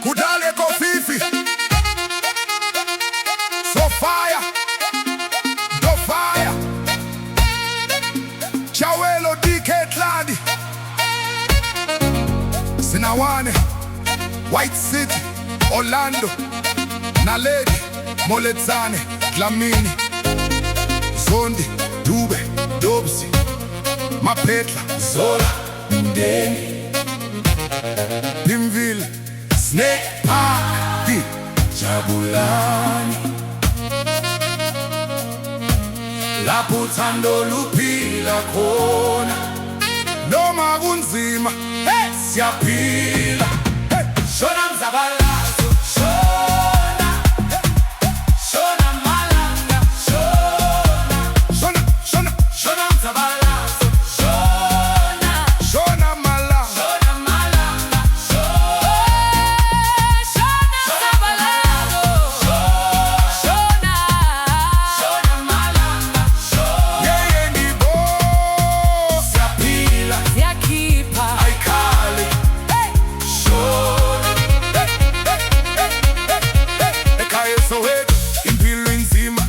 Kudale kofifi so fire do fire Chawelo Diketlandi Sinawane White City Orlando Naledi Moletsane Dlamini Zondi Dube Dobsi Mapetla Zola Ndeni Bimville Snake Park Jabulani Lapho uthando luphila khona noma kunzima siyaphila Shona Mzabalazo Shona Shona Malanga Shona Shona Shona Mzabalazo Shona Shona Malanga Soweto, impilo inzima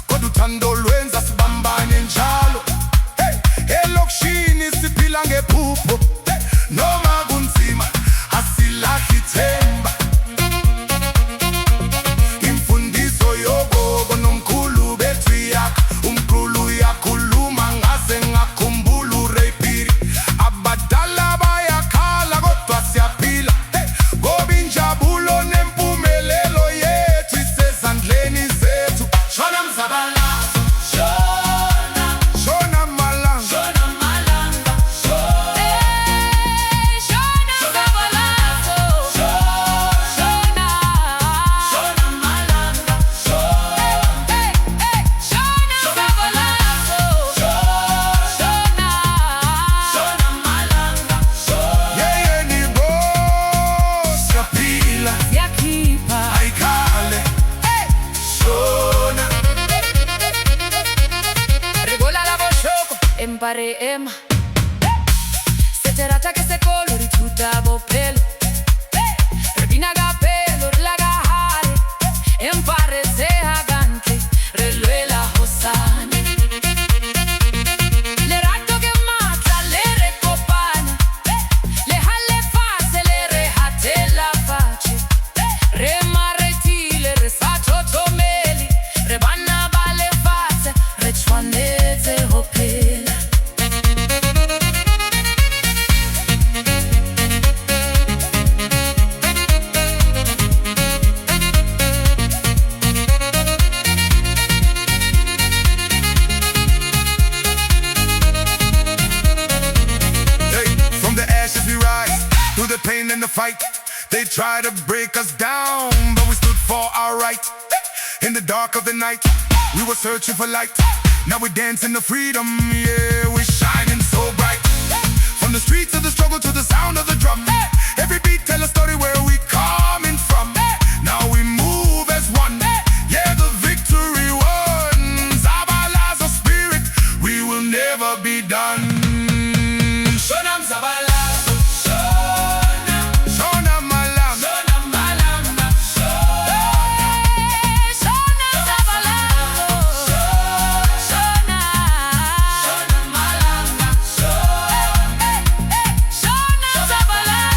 kodwa uthando lwenza sibambane njalo elokishini siphila ngephupho noma kunzima asilahli ithemba imfundiso yogogo nomkhulu bethu yakho umkhulu uyakhuluma ngase ngakhumbula urepiri abadala bayakhala kodwa siyaphila ngoba injabulo nempumelelo yethu isezandleni zethu Shona Mzabalazo Shona Shona Malanga Shona Malanga Shona Mzabalazo Shona Shona Malanga Shona Mzabalazo Shona Shona Malanga yeye ni boss yapila Yakipa aikale Shona Regola la boshoko Empare ema Seterata que se colori tuta bopelo Rebina gapelo Laga hare Empare se hagante Reluela hosane Le ratto che mata Le recopana Le halle face Le rehate la face Re maretile Re sato tomeli Re banna bale face Re chwaneze hopela Hey, from the ashes we rise, through the pain and the fight. They try to break us down, but we stood for our right. In the dark of the night, we were searching for light. Now we dance in the freedom, yeah, we're shining so bright. From the streets of the struggle to the sound of the drum, every beat tell a story where we coming from. Now we move as one, yeah, the victory won. Mzabalazo spirit, we will never be done. Shona Mzabalazo Shona Shona Malanga Shona Malanga Shona Mzabalazo Shona Shona Malanga Shona Mzabalazo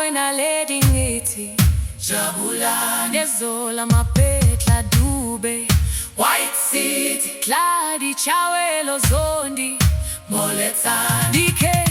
wena lady ngithi jabulani Zola mapetla dube White City Gladi Chawelo Zondi Moletsani DK